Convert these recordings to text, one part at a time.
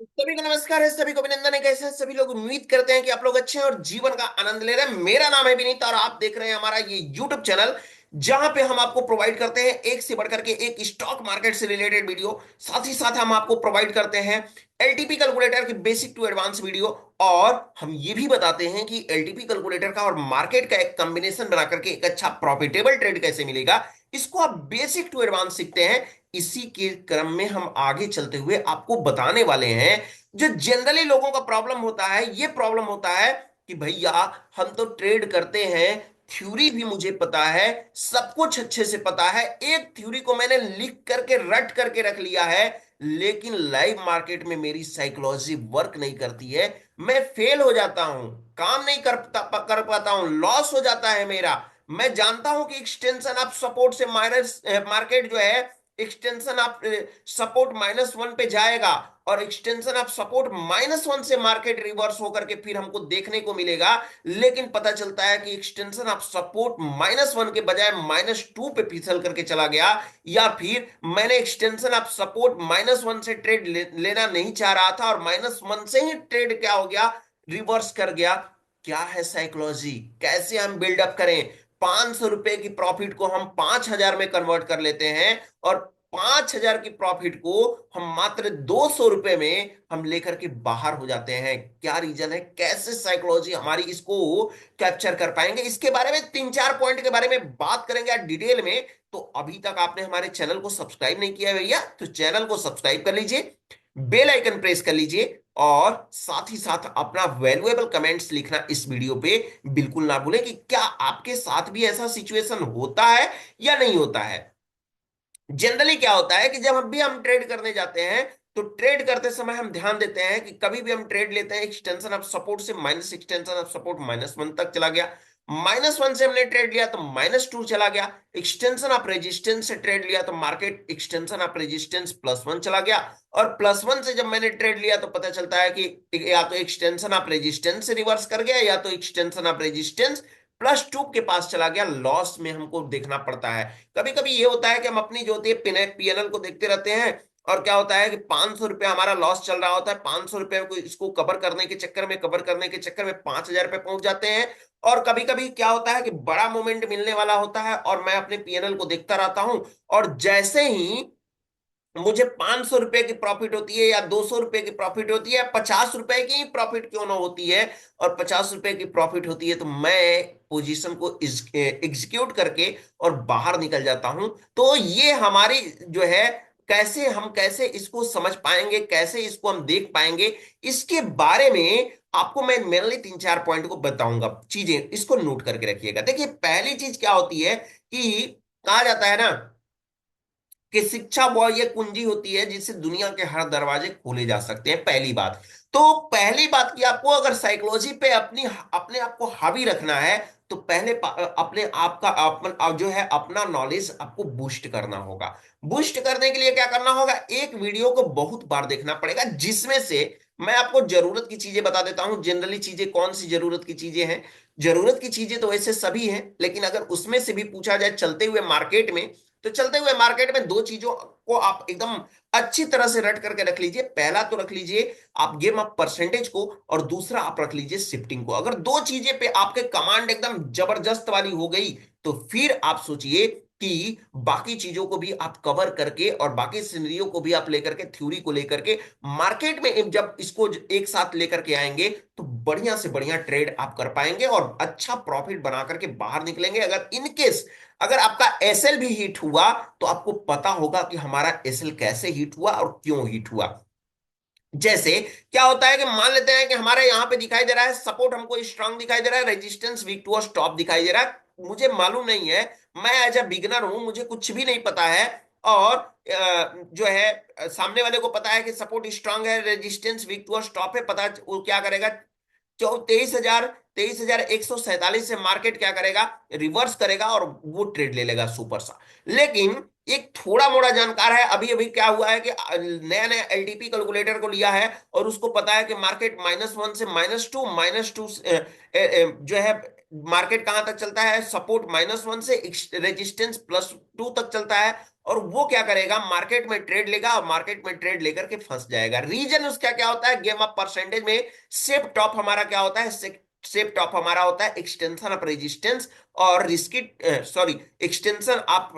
सभी को नमस्कार है, सभी को अभिनंदन है। कैसे हैं सभी लोग? उम्मीद करते हैं कि आप लोग अच्छे हैं और जीवन का आनंद ले रहे हैं। मेरा नाम है विनीत और आप देख रहे हैं हमारा ये यूट्यूब चैनल, जहां पे हम आपको प्रोवाइड करते हैं एक से बढ़कर के एक स्टॉक मार्केट से रिलेटेड वीडियो। साथ ही साथ हम आपको प्रोवाइड करते हैं एलटीपी कैलकुलेटर की बेसिक टू एडवांस वीडियो। और हम ये भी बताते हैं कि एलटीपी कैलकुलेटर का और मार्केट का एक कॉम्बिनेशन बना करके एक अच्छा प्रॉफिटेबल ट्रेड कैसे मिलेगा, इसको आप बेसिक टू एडवांस सीखते हैं। इसी के क्रम में हम आगे चलते हुए आपको बताने वाले हैं जो जनरली लोगों का प्रॉब्लम होता है। ये प्रॉब्लम होता है कि भैया हम तो ट्रेड करते हैं, थ्योरी भी मुझे पता है, सब कुछ अच्छे से पता है, एक थ्योरी को मैंने लिख करके रट करके रख लिया है, लेकिन लाइव मार्केट में मेरी साइकोलॉजी वर्क नहीं करती है। मैं फेल हो जाता हूं, काम नहीं कर पाता हूं, लॉस हो जाता है मेरा। मैं जानता हूं कि एक्सटेंशन ऑफ सपोर्ट से माइनस मार्केट जो है, एक्सटेंशन ऑफ सपोर्ट -1 पे जाएगा और एक्सटेंशन ऑफ सपोर्ट -1 से मार्केट रिवर्स होकर के फिर हमको देखने को मिलेगा। लेकिन पता चलता है कि एक्सटेंशन ऑफ सपोर्ट -1 के बजाय -2 पे फिसल करके चला गया, या फिर मैंने एक्सटेंशन ऑफ सपोर्ट -1 से ट्रेड लेना नहीं चाह रहा था और -1 से ही ट्रेड क्या हो गया, रिवर्स कर गया। क्या है साइकोलॉजी, कैसे हम बिल्डअप करें? 500 रुपए की प्रॉफिट को हम 5,000 में कन्वर्ट कर लेते हैं और 5,000 की प्रॉफिट को हम मात्र 200 रुपए में हम लेकर के बाहर हो जाते हैं। क्या रीजन है, कैसे साइकोलॉजी हमारी इसको कैप्चर कर पाएंगे, इसके बारे में तीन चार पॉइंट के बारे में बात करेंगे आज डिटेल में। तो अभी तक आपने हमारे चैनल को सब्सक्राइब नहीं किया है भैया, तो चैनल को सब्सक्राइब कर लीजिए, बेल आइकन प्रेस कर लीजिए और साथ ही साथ अपना वैल्यूएबल कमेंट्स लिखना इस वीडियो पे बिल्कुल ना भूलें कि क्या आपके साथ भी ऐसा सिचुएशन होता है या नहीं होता है। जनरली क्या होता है कि जब हम भी हम ट्रेड करने जाते हैं, तो ट्रेड करते समय हम ध्यान देते हैं कि कभी भी हम ट्रेड लेते हैं, एक्सटेंशन ऑफ सपोर्ट से माइनस एक्सटेंशन ऑफ सपोर्ट -1 तक चला गया, -1 से हमने ट्रेड लिया तो -2 चला गया, एक्सटेंशन ऑफ रेजिस्टेंस से ट्रेड लिया तो मार्केट एक्सटेंशन ऑफ रेजिस्टेंस +1 चला गया, और +1 से जब मैंने ट्रेड लिया तो पता चलता है कि या तो एक्सटेंशन ऑफ रेजिस्टेंस से रिवर्स कर गया या तो एक्सटेंशन ऑफ रेजिस्टेंस +2 के पास चला गया। लॉस में हमको देखना पड़ता है। कभी कभी ये होता है कि हम अपनी जो होती है पीएनएल को देखते रहते हैं और क्या होता है कि 500 रुपये हमारा लॉस चल रहा होता है, 500 रुपये को इसको कवर करने के चक्कर में 5,000 पे पहुंच जाते हैं। और कभी कभी क्या होता है कि बड़ा मोमेंट मिलने वाला होता है और मैं अपने पीएनएल को देखता रहता हूं, और जैसे ही मुझे 500 रुपए की प्रॉफिट होती है या 200 रुपए की प्रॉफिट होती है, 50 रुपए की प्रॉफिट क्यों ना होती है, और 50 रुपए की प्रॉफिट होती है, तो मैं पोजीशन को एग्जीक्यूट करके और बाहर निकल जाता हूं। तो ये हमारी जो है, कैसे इसको समझ पाएंगे, कैसे इसको हम देख पाएंगे, इसके बारे में आपको मैं मेनली तीन चार पॉइंट को बताऊंगा। चीजें इसको नोट करके रखिएगा। देखिए, पहली चीज क्या होती है कि कहा जाता है ना कि शिक्षा वह ये कुंजी होती है जिससे दुनिया के हर दरवाजे खोले जा सकते हैं। पहली बात, तो पहली बात कि आपको अगर साइकोलॉजी पे अपने आप को हावी रखना है, तो पहले अपने आप का जो है अपना नॉलेज आपको बूस्ट करना होगा। बूस्ट करने के लिए क्या करना होगा, एक वीडियो को बहुत बार देखना पड़ेगा, जिसमें से मैं आपको जरूरत की चीजें बता देता हूं। जनरली चीजें कौन सी जरूरत की चीजें हैं? जरूरत की चीजें तो वैसे सभी हैं, लेकिन अगर उसमें से भी पूछा जाए चलते हुए मार्केट में, तो चलते हुए मार्केट में दो चीजों को आप एकदम अच्छी तरह से रट करके रख लीजिए। पहला तो रख लीजिए आप गेम ऑफ परसेंटेज को, और दूसरा आप रख लीजिए शिफ्टिंग को। अगर दो चीजें पे आपके कमांड एकदम जबरदस्त वाली हो गई, तो फिर आप सोचिए कि बाकी चीजों को भी आप कवर करके और बाकी सिनेरियो को भी आप लेकर के, थ्योरी को लेकर के मार्केट में जब इसको एक साथ लेकर के आएंगे, तो बढ़िया से बढ़िया ट्रेड आप कर पाएंगे और अच्छा प्रॉफिट बना करके बाहर निकलेंगे। अगर इनकेस अगर आपका एसएल भी हिट हुआ, तो आपको पता होगा कि हमारा एसएल कैसे हिट हुआ और क्यों हिट हुआ। जैसे क्या होता है कि मान लेते हैं कि हमारे यहाँ पे दिखाई दे रहा है सपोर्ट हमको स्ट्रांग दिखाई दे रहा है, रेजिस्टेंस वीक टू स्टॉप दिखाई दे रहा है। मुझे मालूम नहीं है, मैं एज अ बिगनर हूं, मुझे कुछ भी नहीं पता है। और जो है सामने वाले को पता है कि सपोर्ट स्ट्रांग है, रेजिस्टेंस वीक टू स्टॉप है, पता वो क्या करेगा, 23,147 से मार्केट क्या करेगा, रिवर्स करेगा और वो ट्रेड ले लेगा सुपर सा। लेकिन एक थोड़ा मोड़ा जानकार है, अभी अभी क्या हुआ है कि नया नया एलटीपी कैलकुलेटर को लिया है और उसको पता है कि मार्केट -1 से -2 जो है मार्केट कहां तक चलता है, सपोर्ट -1 से रेजिस्टेंस +2 तक चलता है। और वो क्या करेगा, मार्केट में ट्रेड लेगा और मार्केट में ट्रेड लेकर के फंस जाएगा। रीजन उसका क्या होता है, गेम ऑफ परसेंटेज में सेप टॉप हमारा क्या होता है, सेप टॉप हमारा होता है एक्सटेंशन ऑफ रेजिस्टेंस और रिस्की, सॉरी, एक्सटेंशन ऑफ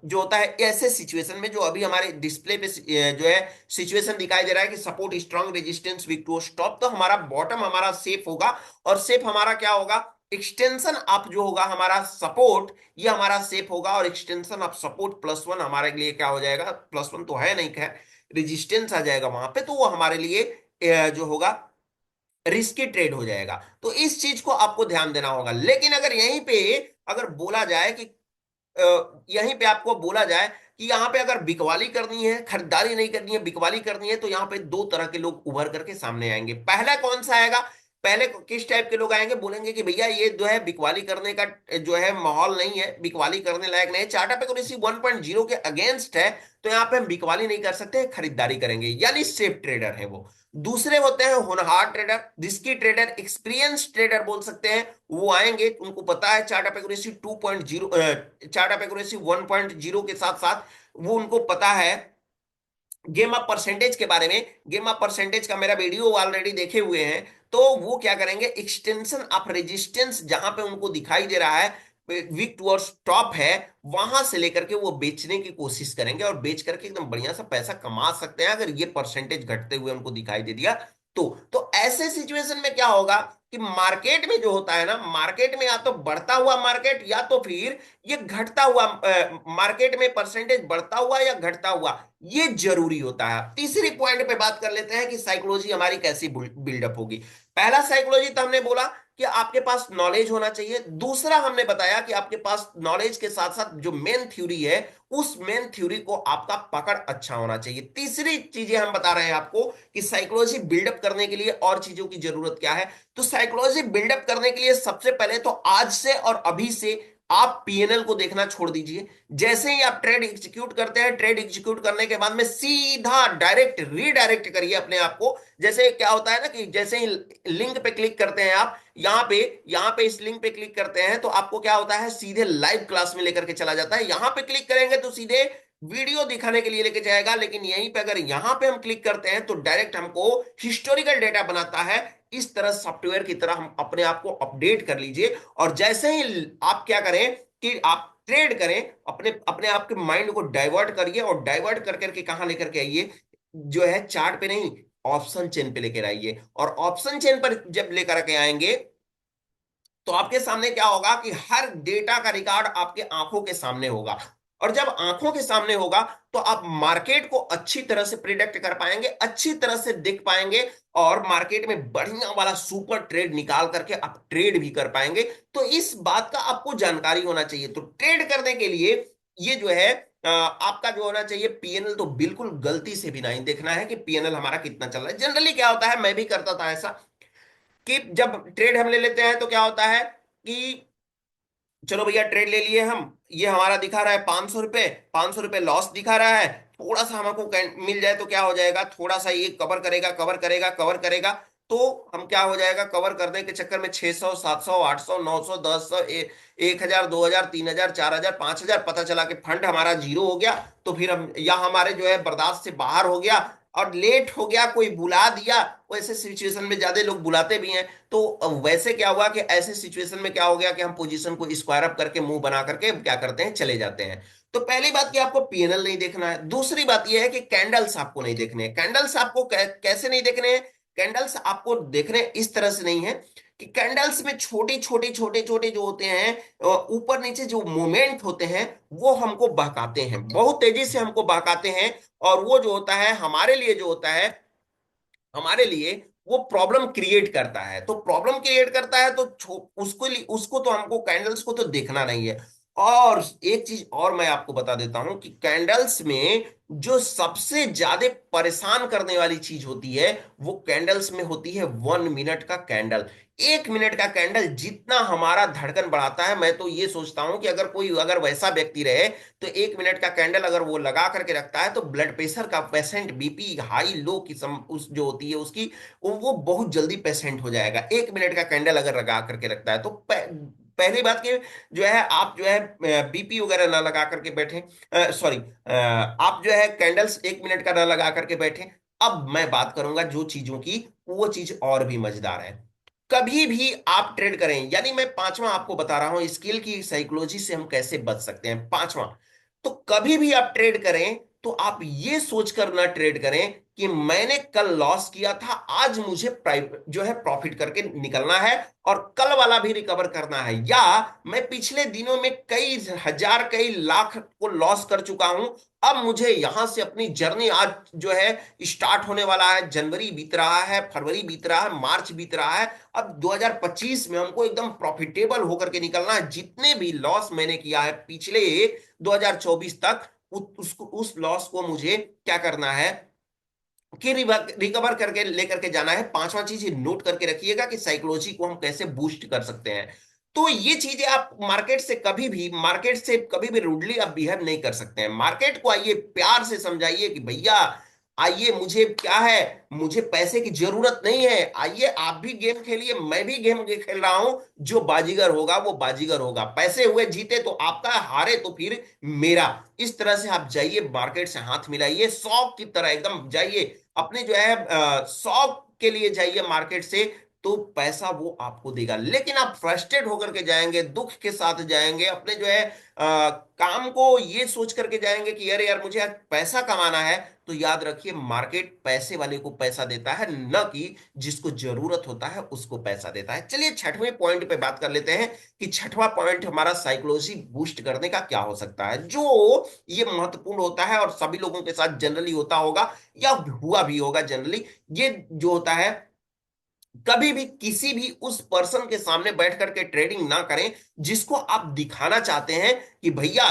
जो होता है ऐसे सिचुएशन में, जो अभी हमारे डिस्प्ले पे जो है सिचुएशन दिखाई दे रहा है कि support strong, resistance weak to stop, तो हमारा बॉटम हमारा सेफ होगा। और सेफ हमारा क्या होगा, एक्सटेंशन अप जो होगा हमारा सपोर्ट, ये हमारा सेफ होगा। और एक्सटेंशन ऑफ सपोर्ट +1 हमारे लिए क्या हो जाएगा, +1 तो है नहीं, खैर रेजिस्टेंस आ जाएगा वहां पे, तो वो हमारे लिए जो होगा रिस्की ट्रेड हो जाएगा। तो इस चीज को आपको ध्यान देना होगा। लेकिन अगर यहीं पे अगर बोला जाए कि यहीं पे आपको बोला जाए कि यहाँ पे अगर बिकवाली करनी है, खरीदारी नहीं करनी है, बिकवाली करनी है, तो यहाँ पे दो तरह के लोग उभर करके सामने आएंगे। पहला कौन सा आएगा, पहले किस टाइप के लोग आएंगे, बोलेंगे कि भैया ये जो है बिकवाली करने का जो है माहौल नहीं है, बिकवाली करने लायक नहीं है, चार्ट ऑफ एक्यूरेसी 1.0 के अगेंस्ट है, तो यहाँ पे हम बिकवाली नहीं कर सकते, खरीदारी करेंगे, यानी सेफ ट्रेडर है वो। दूसरे होते हैं होनहार trader, risky trader, experience trader बोल सकते हैं। वो आएंगे, उनको पता है chart of accuracy 2.0, chart of accuracy 1.0 के साथ साथ वो उनको पता है गेम ऑफ परसेंटेज के बारे में। गेम ऑफ परसेंटेज का मेरा वीडियो ऑलरेडी देखे हुए हैं। तो वो क्या करेंगे, एक्सटेंशन ऑफ रेजिस्टेंस जहां पे उनको दिखाई दे रहा है वीक टुवर्ड्स टॉप है, वहां से लेकर के वो बेचने की कोशिश करेंगे और बेच करके एकदम बढ़िया सा पैसा कमा सकते हैं, अगर ये परसेंटेज घटते हुए उनको दिखाई दे दिया तो ऐसे सिचुएशन में क्या होगा कि मार्केट में जो होता है ना, मार्केट में या तो बढ़ता हुआ मार्केट या तो फिर ये घटता हुआ मार्केट में परसेंटेज बढ़ता हुआ या घटता हुआ, ये जरूरी होता है। तीसरी पॉइंट पे बात कर लेते हैं कि साइकोलॉजी हमारी कैसी बिल्डअप होगी। पहला साइकोलॉजी तो हमने बोला कि आपके पास नॉलेज होना चाहिए। दूसरा हमने बताया कि आपके पास नॉलेज के साथ साथ जो मेन थ्योरी है, उस मेन थ्योरी को आपका पकड़ अच्छा होना चाहिए। तीसरी चीजें हम बता रहे हैं आपको कि साइकोलॉजी बिल्डअप करने के लिए और चीजों की जरूरत क्या है। तो साइकोलॉजी बिल्डअप करने के लिए सबसे पहले तो आज से और अभी से आप पीएनएल को देखना छोड़ दीजिए। जैसे ही आप ट्रेड एग्जीक्यूट करते हैं, ट्रेड एग्जीक्यूट करने के बाद में सीधा डायरेक्ट रीडायरेक्ट करिए अपने आप को। जैसे क्या होता है ना कि जैसे ही लिंक पे क्लिक करते हैं आप, यहाँ पे इस लिंक पे क्लिक करते हैं तो आपको क्या होता है, सीधे लाइव क्लास में लेकर के चला जाता है। यहाँ पे क्लिक करेंगे तो सीधे वीडियो दिखाने के लिए लेके जाएगा। लेकिन यहीं पे अगर यहाँ पे हम क्लिक करते हैं तो डायरेक्ट हमको हिस्टोरिकल डेटा बनाता है। इस तरह सॉफ्टवेयर की तरह हम अपने आप को अपडेट कर लीजिए। और जैसे ही आप क्या करें कि आप ट्रेड करें, अपने अपने आप के माइंड को डाइवर्ट करिए और डाइवर्ट कर करके कहां लेकर के आइए, जो है चार्ट पे नहीं, ऑप्शन चेन पे लेकर आइए। और ऑप्शन चेन पर जब लेकर के आएंगे तो आपके सामने क्या होगा कि हर डेटा का रिकॉर्ड आपके आंखों के सामने होगा। और जब आंखों के सामने होगा तो आप मार्केट को अच्छी तरह से प्रिडिक्ट कर पाएंगे, अच्छी तरह से देख पाएंगे और मार्केट में बढ़िया वाला सुपर ट्रेड निकाल करके आप ट्रेड भी कर पाएंगे। तो इस बात का आपको जानकारी होना चाहिए। तो ट्रेड करने के लिए ये जो है आपका जो होना चाहिए पीएनएल, तो बिल्कुल गलती से भी नहीं देखना है कि पीएनएल हमारा कितना चल रहा है। जनरली क्या होता है, मैं भी करता था ऐसा कि जब ट्रेड हम ले लेते हैं तो क्या होता है कि चलो भैया ट्रेड ले लिए हम, ये हमारा दिखा रहा है 500 रुपए, 500 रुपए लॉस दिखा रहा है। थोड़ा सा हमको मिल जाए तो क्या हो जाएगा, थोड़ा सा ये कवर करेगा, कवर करेगा, कवर करेगा, तो हम क्या हो जाएगा, कवर करने के चक्कर में 600, 700, 800, 900, 1000, 1000, 2000, 3000, 4000, 5000, पता चला कि फंड हमारा जीरो हो गया। तो फिर हम या हमारे जो है बर्दाश्त से बाहर हो गया और लेट हो गया, कोई बुला दिया। वैसे सिचुएशन में ज्यादा लोग बुलाते भी हैं। तो वैसे क्या हुआ कि ऐसे सिचुएशन में क्या हो गया कि हम पोजीशन को स्क्वायर अप करके मुंह बना करके क्या करते हैं, चले जाते हैं। तो पहली बात कि आपको पीएनएल नहीं देखना है। दूसरी बात यह है कि कैंडल्स आपको नहीं देखने हैं। कैंडल्स आपको कैसे नहीं देखने हैं, कैंडल्स आपको देखने इस तरह से नहीं है कि कैंडल्स में छोटी छोटी छोटे छोटे जो होते हैं ऊपर नीचे जो मूवमेंट होते हैं, वो हमको बहकाते हैं, बहुत तेजी से हमको बहकाते हैं। और वो जो होता है हमारे लिए, जो होता है हमारे लिए, वो प्रॉब्लम क्रिएट करता है। तो प्रॉब्लम क्रिएट करता है तो उसको उसको तो हमको कैंडल्स को तो देखना नहीं है। और एक चीज और मैं आपको बता देता हूं कि कैंडल्स में जो सबसे ज्यादा परेशान करने वाली चीज होती है, वो कैंडल्स में होती है 1 मिनट का कैंडल। 1 मिनट का कैंडल जितना हमारा धड़कन बढ़ाता है, मैं तो ये सोचता हूं कि अगर कोई अगर वैसा व्यक्ति रहे तो 1 मिनट का कैंडल अगर वो लगा करके रखता है तो ब्लड प्रेशर का पेशेंट, बीपी हाई लो की उस जो होती है उसकी, वो बहुत जल्दी पेशेंट हो जाएगा। 1 मिनट का कैंडल अगर लगा करके रखता है तो पहली बात कि जो है आप जो है बीपी वगैरह ना लगा करके बैठे, सॉरी, आप जो है कैंडल्स 1 मिनट का ना लगा करके बैठे। अब मैं बात करूंगा जो चीजों की, वो चीज और भी मजेदार है। कभी भी आप ट्रेड करें, यानी मैं पांचवा आपको बता रहा हूं स्किल की साइकोलॉजी से हम कैसे बच सकते हैं। पांचवा, तो कभी भी आप ट्रेड करें तो आप ये सोचकर ना ट्रेड करें कि मैंने कल लॉस किया था, आज मुझे जो है प्रॉफिट करके निकलना है और कल वाला भी रिकवर करना है, या मैं पिछले दिनों में कई हजार कई लाख को लॉस कर चुका हूं, अब मुझे यहां से अपनी जर्नी आज जो है स्टार्ट होने वाला है। जनवरी बीत रहा है, फरवरी बीत रहा है, मार्च बीत रहा है, अब 2025 में हमको एकदम प्रॉफिटेबल होकर के निकलना है। जितने भी लॉस मैंने किया है पिछले 2024 तक, उस लॉस को मुझे क्या करना है कि रिकवर करके लेकर के जाना है। पांचवा चीज ये नोट करके रखिएगा कि साइकोलॉजी को हम कैसे बूस्ट कर सकते हैं। तो ये चीजें आप मार्केट से कभी भी रूडली आप बिहेव नहीं कर सकते हैं। मार्केट को आइए प्यार से समझाइए कि भैया आइए, मुझे क्या है, मुझे पैसे की जरूरत नहीं है, आइए आप भी गेम खेलिए, मैं भी गेम खेल रहा हूं, जो बाजीगर होगा वो बाजीगर होगा, पैसे हुए जीते तो आपका, हारे तो फिर मेरा। इस तरह से आप जाइए, मार्केट से हाथ मिलाइए, शौक की तरह एकदम जाइए, अपने जो है शौक के लिए जाइए मार्केट से, तो पैसा वो आपको देगा। लेकिन आप फ्रस्ट्रेट होकर के जाएंगे, दुख के साथ जाएंगे, अपने जो है काम को ये सोच करके जाएंगे कि अरे यार मुझे आज पैसा कमाना है, तो याद रखिए मार्केट पैसे वाले को पैसा देता है, न कि जिसको जरूरत होता है उसको पैसा देता है। चलिए छठवें पॉइंट पे बात कर लेते हैं कि छठवां पॉइंट हमारा साइकोलॉजी बूस्ट करने का क्या हो सकता है, जो ये महत्वपूर्ण होता है और सभी लोगों के साथ जनरली होता होगा या हुआ भी होगा जनरली। ये जो होता है, कभी भी किसी भी उस पर्सन के सामने बैठ करके ट्रेडिंग ना करें जिसको आप दिखाना चाहते हैं कि भैया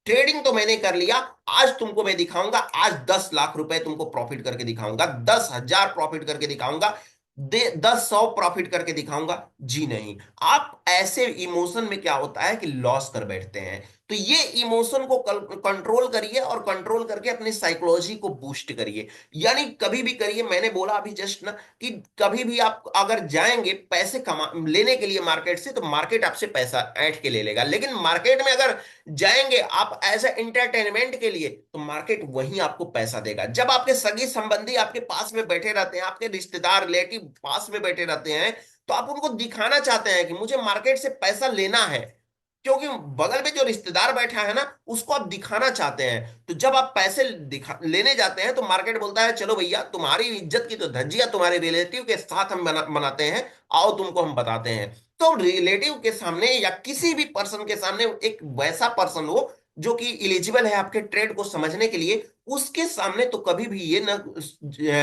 ट्रेडिंग तो मैंने कर लिया, आज तुमको मैं दिखाऊंगा, आज 10 लाख रुपए तुमको प्रॉफिट करके दिखाऊंगा, 10,000 प्रॉफिट करके दिखाऊंगा, 10 100 प्रॉफिट करके दिखाऊंगा। जी नहीं, आप ऐसे इमोशन में क्या होता है कि लॉस कर बैठते हैं। तो ये इमोशन को कंट्रोल करिए और कंट्रोल करके अपनी साइकोलॉजी को बूस्ट करिए। यानी कभी भी करिए, मैंने बोला अभी जस्ट ना कि कभी भी आप अगर जाएंगे पैसे कमा लेने के लिए मार्केट से, तो मार्केट आपसे पैसा ऐंठ के ले लेगा। लेकिन मार्केट में अगर जाएंगे आप एज ए एंटरटेनमेंट के लिए, तो मार्केट वहीं आपको पैसा देगा। जब आपके सगी संबंधी आपके पास में बैठे रहते हैं, आपके रिश्तेदार रिलेटिव पास में बैठे रहते हैं, तो आप उनको दिखाना चाहते हैं कि मुझे मार्केट से पैसा लेना है, क्योंकि बगल में जो रिश्तेदार बैठा है ना, उसको आप दिखाना चाहते हैं। तो जब आप पैसे दिखा लेने जाते हैं, तो मार्केट बोलता है चलो भैया तुम्हारी इज्जत की तो धज्जियां तुम्हारे रिलेटिव के साथ हम बनाते हैं, आओ तुमको हम बताते हैं। तो रिलेटिव के सामने या किसी भी पर्सन के सामने एक वैसा पर्सन हो जो कि इलिजिबल है आपके ट्रेड को समझने के लिए, उसके सामने तो कभी भी ये ना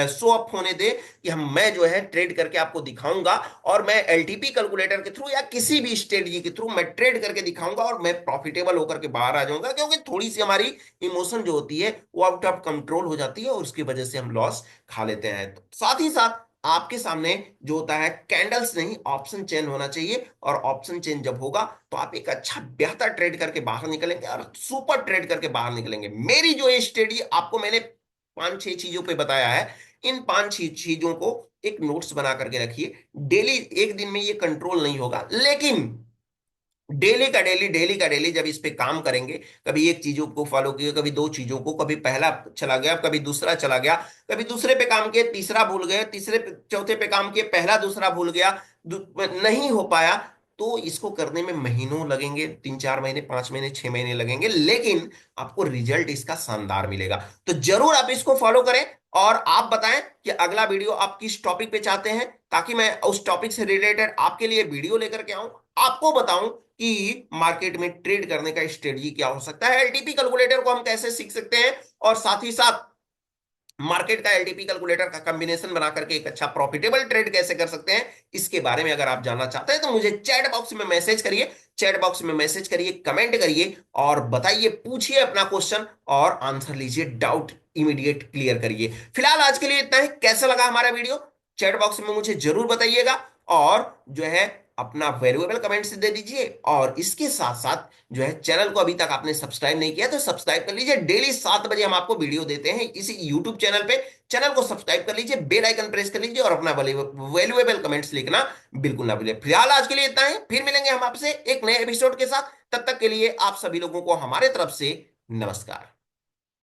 शो अप होने दे कि हम मैं जो है ट्रेड करके आपको दिखाऊंगा, और मैं एलटीपी कैलकुलेटर के थ्रू या किसी भी स्ट्रेटजी के थ्रू मैं ट्रेड करके दिखाऊंगा और मैं प्रॉफिटेबल होकर के बाहर आ जाऊंगा। क्योंकि थोड़ी सी हमारी इमोशन जो होती है वो आउट ऑफ कंट्रोल हो जाती है और उसकी वजह से हम लॉस खा लेते हैं। तो साथ ही साथ आपके सामने जो होता है कैंडल्स नहीं, ऑप्शन चेन होना चाहिए, और ऑप्शन चेन जब होगा तो आप एक अच्छा बेहतर ट्रेड करके बाहर निकलेंगे और सुपर ट्रेड करके बाहर निकलेंगे। मेरी जो ये स्टडी आपको मैंने 5 6 चीजों पे बताया है, इन 5 6 चीजों को एक नोट्स बना करके रखिए। डेली, एक दिन में ये कंट्रोल नहीं होगा, लेकिन डेली का डेली जब इस पे काम करेंगे, कभी एक चीजों को फॉलो किए, कभी दो चीजों को, कभी पहला चला गया, कभी दूसरा चला गया, कभी दूसरे पे काम किए तीसरा भूल गए, तीसरे पे चौथे पे काम किए पहला दूसरा भूल गया, नहीं हो पाया, तो इसको करने में महीनों लगेंगे, 3 4 महीने 5 महीने 6 महीने लगेंगे, लेकिन आपको रिजल्ट इसका शानदार मिलेगा। तो जरूर आप इसको फॉलो करें, और आप बताएं कि अगला वीडियो आप किस टॉपिक पे चाहते हैं, ताकि मैं उस टॉपिक से रिलेटेड आपके लिए वीडियो लेकर के आऊं, आपको बताऊं कि मार्केट में ट्रेड करने का स्ट्रेटजी क्या हो सकता है, एलटीपी कैलकुलेटर को हम कैसे सीख सकते हैं, और साथ ही साथ मार्केट का एलटीपी कैलकुलेटर का कॉम्बिनेशन बना करके एक अच्छा प्रॉफिटेबल ट्रेड कैसे कर सकते हैं, इसके बारे में अगर आप जानना चाहते हैं तो मुझे चैट बॉक्स में मैसेज करिए, चैट बॉक्स में मैसेज करिए, कमेंट करिए और बताइए, पूछिए अपना क्वेश्चन और आंसर लीजिए, डाउट इमीडिएट क्लियर करिए। फिलहाल आज के लिए इतना ही। कैसा लगा हमारा वीडियो, चैट बॉक्स में मुझे जरूर बताइएगा, और जो है अपना वैल्यूएबल कमेंट्स दे दीजिए। और इसके साथ साथ जो है, चैनल को अभी तक आपने सब्सक्राइब नहीं किया तो सब्सक्राइब कर लीजिए। डेली 7 बजे हम आपको वीडियो देते हैं इसी यूट्यूब चैनल पे। चैनल को सब्सक्राइब कर लीजिए, बेल आइकन प्रेस कर लीजिए और अपना वैल्यूएबल कमेंट्स लिखना बिल्कुल ना भूलिए। फिलहाल आज के लिए इतना है, फिर मिलेंगे हम आपसे एक नए एपिसोड के साथ। तब तक के लिए आप सभी लोगों को हमारे तरफ से नमस्कार।